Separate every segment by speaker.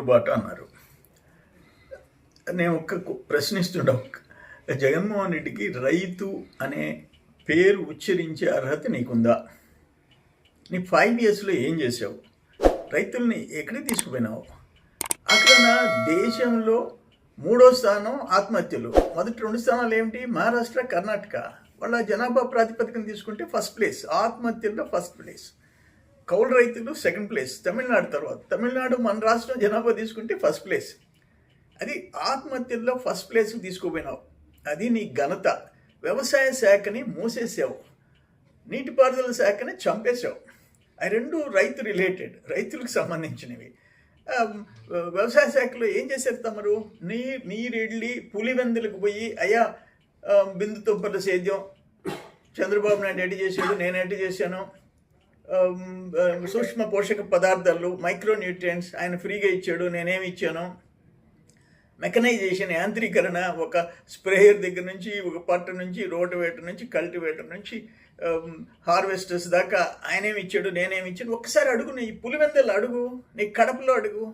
Speaker 1: పోరుబాటు అన్నారు. నేను ప్రశ్నిస్తుంటా, జగన్మోహన్ రెడ్డికి రైతు అనే పేరు ఉచ్చరించే అర్హత నీకుందా? నీ 5 yearsలో ఏం చేసావు? రైతుల్ని ఎక్కడికి తీసుకుపోయినావు? అక్కడ దేశంలో 3వ స్థానం ఆత్మహత్యలు. మొదటి 2 స్థానాలు ఏమిటి? మహారాష్ట్ర, కర్ణాటక. వాళ్ళ జనాభా ప్రాతిపదికన తీసుకుంటే ఫస్ట్ ప్లేస్, ఆత్మహత్యల్లో ఫస్ట్ ప్లేస్. కౌలు రైతులు సెకండ్ ప్లేస్, తమిళనాడు తర్వాత. తమిళనాడు మన రాష్ట్రం జనాభా తీసుకుంటే ఫస్ట్ ప్లేస్. అది ఆత్మహత్యల్లో ఫస్ట్ ప్లేస్కి తీసుకుపోయినావు. అది నీ ఘనత. వ్యవసాయ శాఖని మూసేసావు, నీటిపారుదల శాఖని చంపేశావు. అవి 2 రైతు రిలేటెడ్, రైతులకు సంబంధించినవి. వ్యవసాయ శాఖలో ఏం చేశారు తమరు? నీరెళ్ళి పులివెందులకు పోయి, అయ్యా బిందు తుంపర్ల సేద్యం చంద్రబాబు నాయుడు ఎడ్డి చేశాడు, నేను ఎడ్డి చేశాను, సూక్ష్మ పోషక పదార్థాలు మైక్రో న్యూట్రియంట్స్ ఆయన ఫ్రీగా ఇచ్చాడు, నేనేమి ఇచ్చాను, మెకనైజేషన్ యాంత్రీకరణ, ఒక స్ప్రేయర్ దగ్గర నుంచి, ఒక పట్ట నుంచి, రోటివేటర్ నుంచి, కల్టివేటర్ నుంచి, హార్వెస్టర్స్ దాకా ఆయనేమి ఇచ్చాడు, నేనేమి ఇచ్చాడు. ఒక్కసారి అడుగు, నీ పులివెందలు అడుగు, నీ కడపలో అడుగు.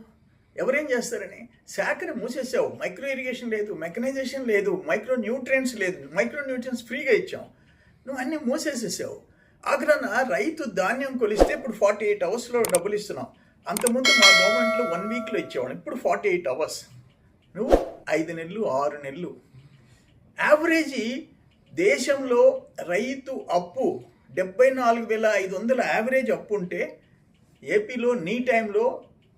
Speaker 1: ఎవరేం చేస్తారని శాఖని మూసేసావు. మైక్రో ఇరిగేషన్ లేదు, మెకనైజేషన్ లేదు, మైక్రో న్యూట్రియంట్స్ లేదు. మైక్రో న్యూట్రియంట్స్ ఫ్రీగా ఇచ్చాం, నువ్వు అన్నీ మూసేసేసావు. ఆగ్రహణ రైతు ధాన్యం కొలిస్తే ఇప్పుడు 48 hours డబ్బులు ఇస్తున్నావు. అంతకుముందు మా గవర్నమెంట్లో 1 weekలో ఇచ్చేవాడు, ఇప్పుడు 48 hours. నువ్వు 5 నెలలు 6 నెలలు. యావరేజీ దేశంలో రైతు అప్పు 74,500 యావరేజ్ అప్పు ఉంటే, ఏపీలో నీ టైంలో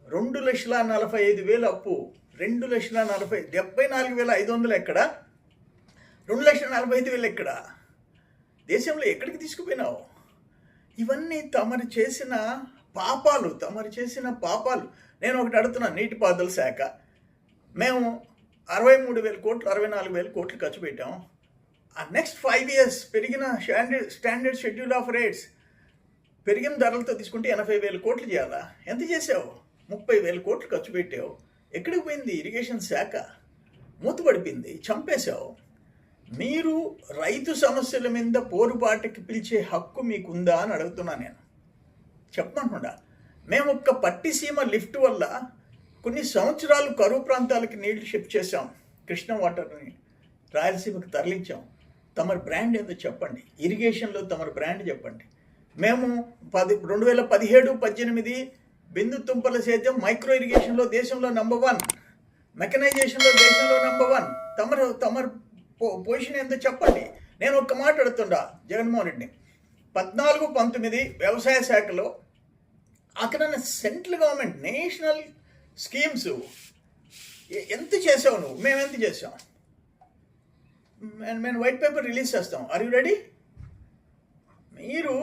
Speaker 1: 2,45,000 అప్పు. 2,40,000, 74,500 ఎక్కడ? 2,45,000 ఎక్కడ? దేశంలో ఎక్కడికి తీసుకుపోయినావు? ఇవన్నీ తమరు చేసిన పాపాలు. నేను ఒకటి అడుగుతున్నాను, నీటిపారుదల శాఖ మేము 63,000 కోట్లు 64,000 కోట్లు ఖర్చు పెట్టాం. ఆ నెక్స్ట్ 5 years పెరిగిన స్టాండర్డ్ షెడ్యూల్ ఆఫ్ రేట్స్ పెరిగిన ధరలతో తీసుకుంటే 80,000 కోట్లు చేయాలా? ఎంత చేసావు? 30,000 కోట్లు ఖర్చు పెట్టావు. ఎక్కడికి పోయింది ఇరిగేషన్ శాఖ? మూతపడిపోయింది, చంపేశావు. మీరు రైతు సమస్యల మీద పోరుబాటుకి పిలిచే హక్కు మీకుందా అని అడుగుతున్నా నేను. చెప్పకుండా మేము ఒక్క పట్టిసీమ లిఫ్ట్ వల్ల కొన్ని సంవత్సరాలు కరువు ప్రాంతాలకి నీళ్లు షిఫ్ట్ చేశాం. కృష్ణ వాటర్ని రాయలసీమకు తరలించాం. తమరి బ్రాండ్ ఏందో చెప్పండి, ఇరిగేషన్లో తమరి బ్రాండ్ చెప్పండి. మేము 2017-18 బిందు తుంపర్ల సేద్యం మైక్రో ఇరిగేషన్లో దేశంలో నంబర్ 1, మెకనైజేషన్లో దేశంలో నంబర్ 1. తమరు పొజిషన్ ఏందో చెప్పండి. నేను ఒక్క మాట అడుగుతుండా జగన్మోహన్ రెడ్డిని, 14-19 వ్యవసాయ శాఖలో అక్కడ సెంట్రల్ గవర్నమెంట్ నేషనల్ స్కీమ్స్ ఎంత చేసావు నువ్వు? మేము ఎంత చేసాం? మేము వైట్ పేపర్ రిలీజ్ చేస్తాం. Are you ready? మీరు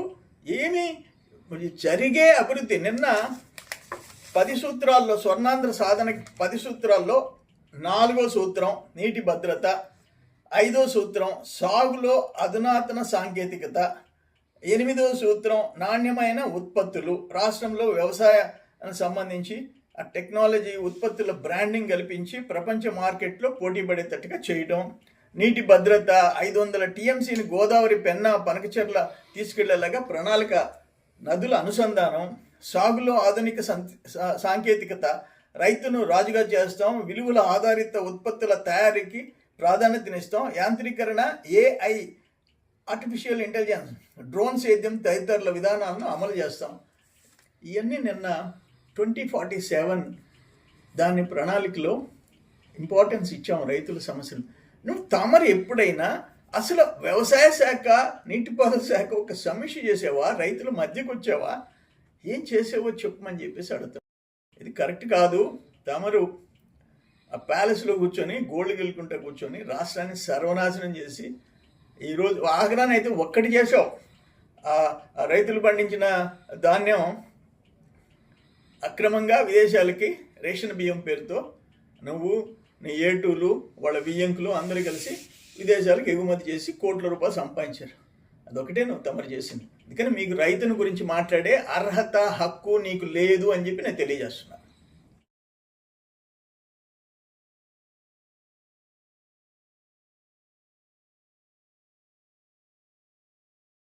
Speaker 1: ఏమి జరిగే అభివృద్ధి, నిన్న 10 సూత్రాల్లో స్వర్ణాంధ్ర సాధనకి 10 సూత్రాల్లో 4వ సూత్రం నీటి భద్రత, 5వ సూత్రం సాగులో అధునాతన సాంకేతికత, 8వ సూత్రం నాణ్యమైన ఉత్పత్తులు, రాష్ట్రంలో వ్యవసాయానికి సంబంధించి ఆ టెక్నాలజీ ఉత్పత్తుల బ్రాండింగ్ కల్పించి ప్రపంచ మార్కెట్లో పోటీ పడేటట్టుగా చేయడం, నీటి భద్రత, 500 TMCని గోదావరి, పెన్నా, పనకచెర్ల తీసుకెళ్లేలాగా ప్రణాళిక, నదుల అనుసంధానం, సాగులో ఆధునిక సాంకేతికత, రైతును రాజుగా చేస్తాం, విలువల ఆధారిత ఉత్పత్తుల తయారీకి ప్రాధాన్యతనిస్తాం, యాంత్రీకరణ, AI ఆర్టిఫిషియల్ ఇంటెలిజెన్స్, డ్రోన్ సేద్యం తదితరుల విధానాలను అమలు చేస్తాం. ఇవన్నీ నిన్న 2047 దాని ప్రణాళికలో ఇంపార్టెన్స్ ఇచ్చాం రైతుల సమస్యలు. నువ్వు తమరు ఎప్పుడైనా అసలు వ్యవసాయ శాఖ, నీటిపారుదల శాఖ ఒక సమీక్ష చేసావా? రైతుల మధ్యకు వచ్చావా? ఏం చేసావో చెప్పమని చెప్పేసి అడుగుతాం. ఇది కరెక్ట్ కాదు. తమరు ఆ ప్యాలెస్లో కూర్చొని గోల్డ్ గెలుకుంటూ కూర్చొని రాష్ట్రాన్ని సర్వనాశనం చేసి ఈరోజు ఆగ్రాన్ని అయితే ఒక్కటి చేసావు. రైతులు పండించిన ధాన్యం అక్రమంగా విదేశాలకి రేషన్ బియ్యం పేరుతో నువ్వు, నీ ఏటూలు, వాళ్ళ బియ్యంకులు అందరూ కలిసి విదేశాలకు ఎగుమతి చేసి కోట్ల రూపాయలు సంపాదించారు. అదొకటే నువ్వు తమరు చేసింది. అందుకని మీకు రైతుని గురించి మాట్లాడే అర్హత, హక్కు నీకు లేదు అని చెప్పి నేను తెలియజేస్తున్నాను.